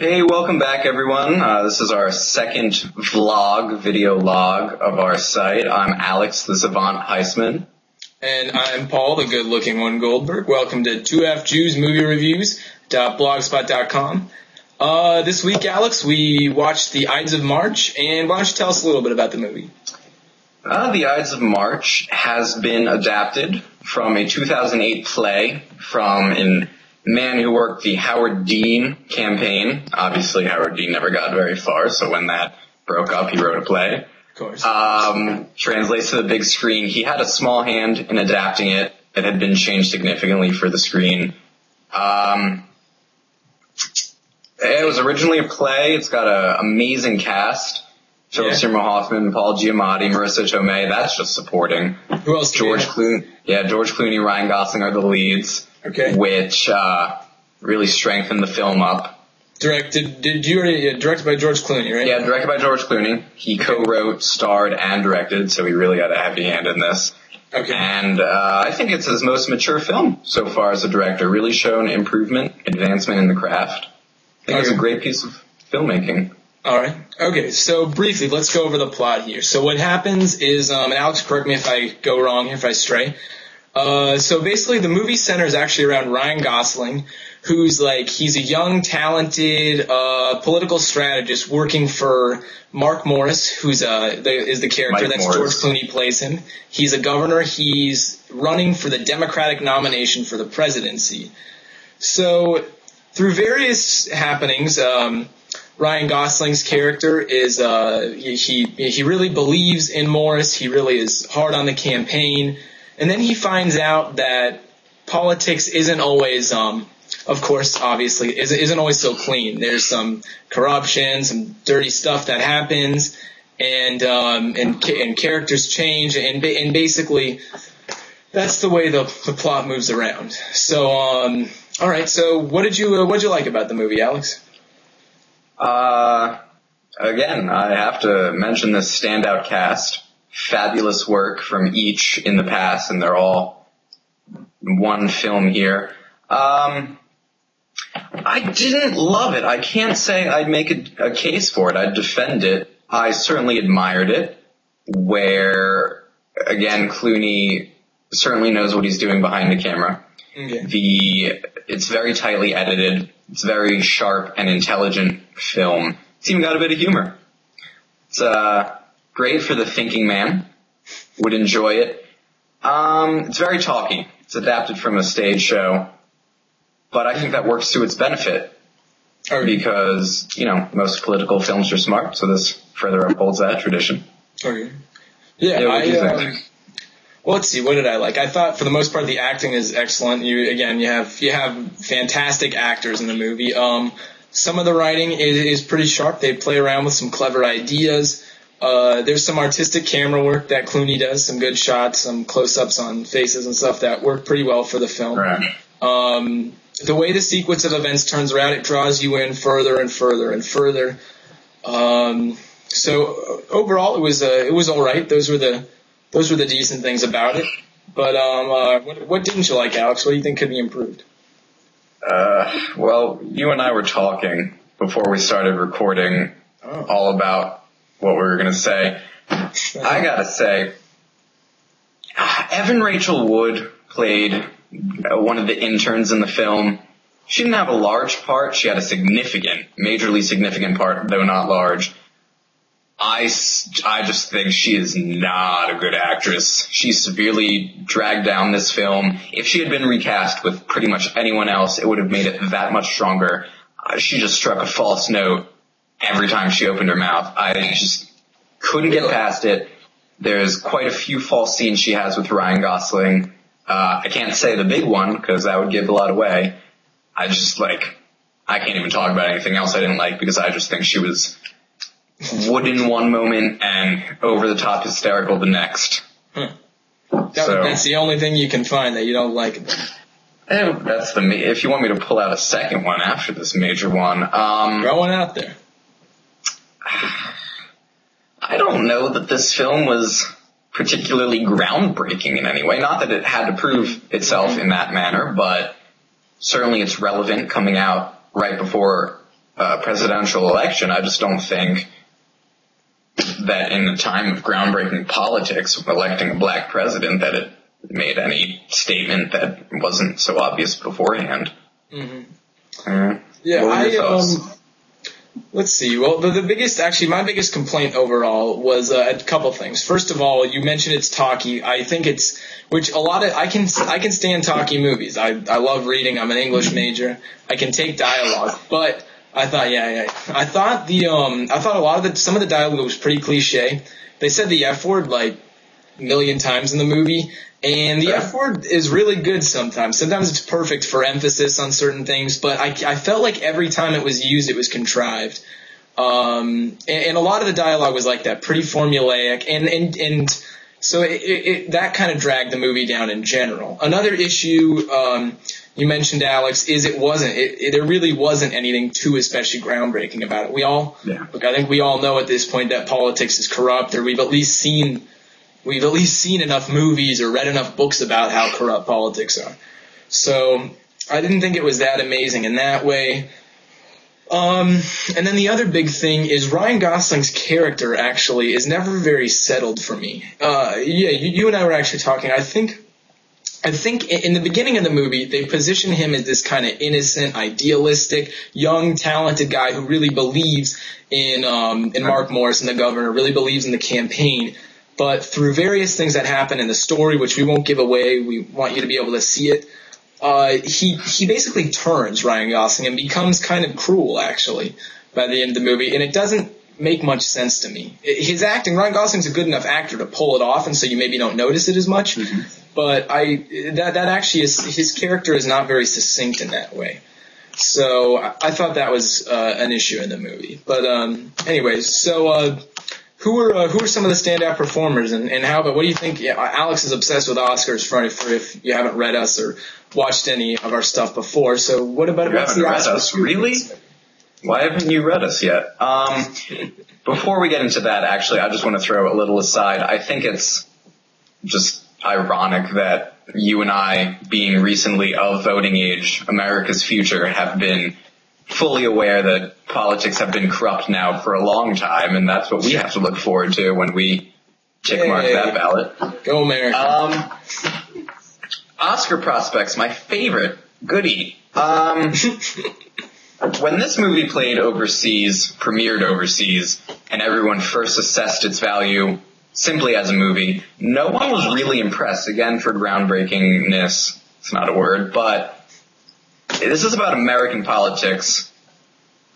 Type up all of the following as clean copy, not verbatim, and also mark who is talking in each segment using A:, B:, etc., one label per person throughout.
A: Hey, welcome back everyone. This is our second video log of our site. I'm Alex, the Savant Heisman.
B: And I'm Paul, the good-looking one Goldberg. Welcome to 2FJews Movie Reviews.blogspot.com. This week, Alex, we watched the Ides of March, and why don't you tell us a little bit about the movie?
A: The Ides of March has been adapted from a 2008 play from a man who worked the Howard Dean campaign. Obviously, Howard Dean never got very far, so when that broke up, he wrote a play.
B: Of course.
A: Translates to the big screen. He had a small hand in adapting it. It had been changed significantly for the screen. It was originally a play. It's got an amazing cast. Philip Seymour Hoffman, Paul Giamatti, Marissa Tomei. That's just supporting.
B: Who else?
A: George Clooney. Yeah, George Clooney, Ryan Gosling are the leads.
B: Okay.
A: Which really strengthened the film up.
B: Directed by George Clooney, right?
A: Yeah, directed by George Clooney. He co-wrote, starred, and directed, so he really had a heavy hand in this.
B: Okay.
A: And I think it's his most mature film so far as a director. Really shown improvement, advancement in the craft. I think it's a great piece of filmmaking.
B: All right. Okay, so briefly, let's go over the plot here. So what happens is, and Alex, correct me if I go wrong here, if I stray. So basically the movie centers actually around Ryan Gosling, who's he's a young, talented, political strategist working for Mark Morris, who's, is the character
A: Mike
B: that's
A: Morris.
B: George Clooney plays him. He's a governor. He's running for the Democratic nomination for the presidency. So through various happenings, Ryan Gosling's character is, he really believes in Morris. He really is hard on the campaign. And then he finds out that politics isn't always, of course, obviously, isn't always so clean. There's some corruption, some dirty stuff that happens, and characters change, and basically, that's the way the plot moves around. So, all right. So, what'd you like about the movie, Alex?
A: Again, I have to mention this standout cast. Fabulous work from each in the past, and they're all one film here. I didn't love it. I can't say I'd make a case for it. I'd defend it. I certainly admired it, where, again, Clooney certainly knows what he's doing behind the camera.
B: Okay.
A: It's very tightly edited. It's a very sharp and intelligent film. It's even got a bit of humor. It's great for the thinking man. Would enjoy it. It's very talky. It's adapted from a stage show. But I think that works to its benefit. Because, most political films are smart, so this further upholds that tradition.
B: Okay. Yeah,
A: what do you think?
B: Well, let's see. What did I like? I thought for the most part the acting is excellent. You have fantastic actors in the movie. Some of the writing is pretty sharp. They play around with some clever ideas. There's some artistic camera work that Clooney does, some good shots, some close-ups on faces and stuff that work pretty well for the film.
A: Right.
B: The way the sequence of events turns around, it draws you in further and further and further. So overall, it was all right. Those were the decent things about it. But what didn't you like, Alex? What do you think could be improved?
A: Well, you and I were talking before we started recording all about what we were going to say. I got to say, Evan Rachel Wood played one of the interns in the film. She didn't have a large part. She had a majorly significant part, though not large. I just think she is not a good actress. She severely dragged down this film. If she had been recast with pretty much anyone else, it would have made it that much stronger. She just struck a false note every time she opened her mouth. I just couldn't get past it. There's quite a few false scenes she has with Ryan Gosling. I can't say the big one because that would give a lot away. I can't even talk about anything else I didn't like because I just think she was wooden one moment and over the top hysterical the next.
B: That's the only thing you can find that you don't like about it.
A: If you want me to pull out a second one after this major one.
B: Throw one out there.
A: I don't know that this film was particularly groundbreaking in any way. Not that it had to prove itself in that manner, but certainly it's relevant coming out right before presidential election. I just don't think that in the time of groundbreaking politics, electing a black president, that it made any statement that wasn't so obvious beforehand.
B: Mm-hmm. Let's see. Well, my biggest complaint overall was a couple things. First of all, you mentioned it's talky. I think I can stand talky movies. I love reading. I'm an English major. I can take dialogue, but I thought some of the dialogue was pretty cliche. They said the F word like a million times in the movie. And the F word is really good sometimes. Sometimes it's perfect for emphasis on certain things, but I felt like every time it was used, it was contrived. And a lot of the dialogue was like that, pretty formulaic, and so that kind of dragged the movie down in general. Another issue, you mentioned, Alex, is there really wasn't anything too especially groundbreaking about it. Look, I think we all know at this point that politics is corrupt, or we've at least seen enough movies or read enough books about how corrupt politics are. So I didn't think it was that amazing in that way. And then the other big thing is Ryan Gosling's character actually is never very settled for me. You and I were actually talking. I think in the beginning of the movie, they position him as this kind of innocent, idealistic, young, talented guy who really believes in Mark Morrison, the governor, really believes in the campaign. But through various things that happen in the story, which we won't give away, we want you to be able to see it, he basically turns, Ryan Gosling, and becomes kind of cruel, actually, by the end of the movie. And it doesn't make much sense to me. His acting, Ryan Gosling's a good enough actor to pull it off, and so you maybe don't notice it as much. Mm-hmm. But that actually is, his character is not very succinct in that way. So I thought that was an issue in the movie. But anyways, so who are some of the standout performers, and what do you think? Yeah, Alex is obsessed with Oscars for if you haven't read us or watched any of our stuff before. So what's the Oscars?
A: Really? Why haven't you read us yet? Before we get into that, actually, I just want to throw a little aside. I think it's just ironic that you and I, being recently of voting age, America's future, have been fully aware that politics have been corrupt now for a long time, and that's what we have to look forward to when we tick mark that ballot.
B: Go America.
A: Oscar prospects, my favorite. Goodie. When this movie premiered overseas, and everyone first assessed its value simply as a movie, no one was really impressed. Again, for groundbreakingness, it's not a word, but this is about American politics,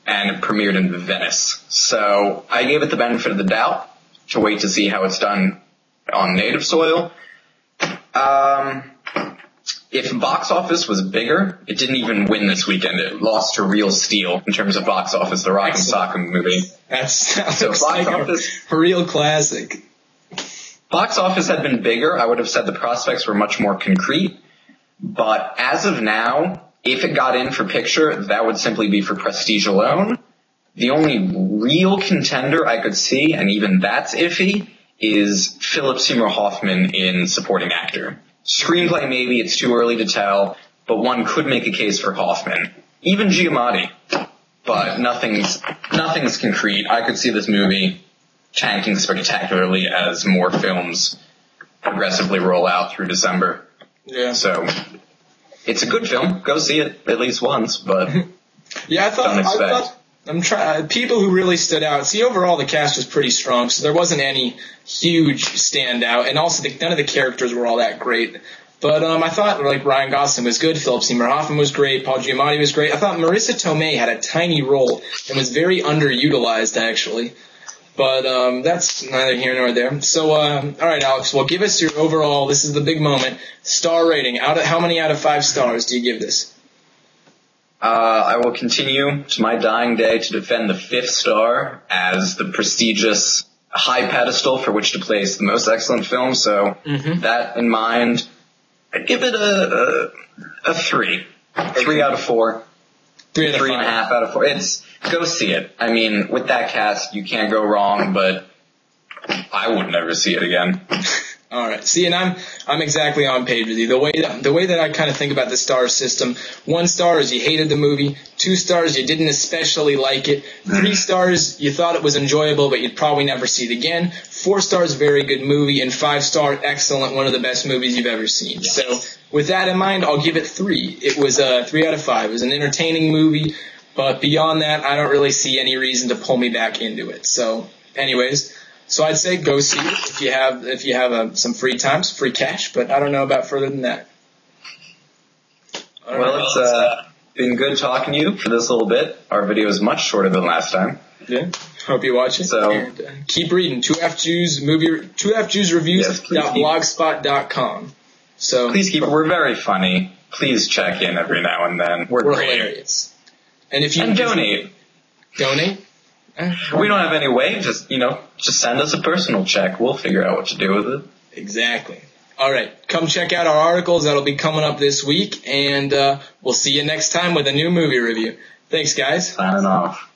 A: and it premiered in Venice. So I gave it the benefit of the doubt to wait to see how it's done on native soil. If box office was bigger, it didn't even win this weekend. It lost to Real Steel in terms of box office, the Rock and Sock'em movie.
B: That looks like a real classic.
A: Box office had been bigger, I would have said the prospects were much more concrete. But as of now, if it got in for picture, that would simply be for prestige alone. The only real contender I could see, and even that's iffy, is Philip Seymour Hoffman in supporting actor. Screenplay, maybe, it's too early to tell, but one could make a case for Hoffman. Even Giamatti. But nothing's concrete. I could see this movie tanking spectacularly as more films progressively roll out through December.
B: Yeah.
A: So it's a good film. Go see it at least once, but
B: yeah, I thought people who really stood out. See, overall the cast was pretty strong, so there wasn't any huge standout, and also none of the characters were all that great. But I thought like Ryan Gosling was good, Philip Seymour Hoffman was great, Paul Giamatti was great. I thought Marissa Tomei had a tiny role and was very underutilized actually. But that's neither here nor there. So all right, Alex, well, give us your overall. This is the big moment. Star rating. How many out of 5 stars do you give this?
A: I will continue to my dying day to defend the 5th star as the prestigious high pedestal for which to place the most excellent film. So that in mind, I'd give it a 3. 3 out of 4. 3.5 out of 4. Go see it. I mean, with that cast, you can't go wrong, but I would never see it again.
B: All right. See, and I'm exactly on page with you. The way that I kind of think about the star system: 1 star is you hated the movie, 2 stars you didn't especially like it, 3 stars you thought it was enjoyable but you'd probably never see it again, 4 stars very good movie, and 5 star excellent, one of the best movies you've ever seen. Yes. So with that in mind, I'll give it 3. It was a 3 out of 5. It was an entertaining movie, but beyond that, I don't really see any reason to pull me back into it. So, anyways. So I'd say go see it if you have some free time, some free cash, but I don't know about further than that.
A: Well, it's been good talking to you for this little bit. Our video is much shorter than last time.
B: Yeah. Hope you watch it.
A: So
B: and, keep reading 2FJewsReviews.blogspot.com. So
A: please keep. We're very funny. Please check in every now and then. We're great.
B: Hilarious. And if you
A: donate. We don't have any way. Just send us a personal check. We'll figure out what to do with it.
B: Exactly. All right. Come check out our articles. That'll be coming up this week. And we'll see you next time with a new movie review. Thanks, guys.
A: Signing off.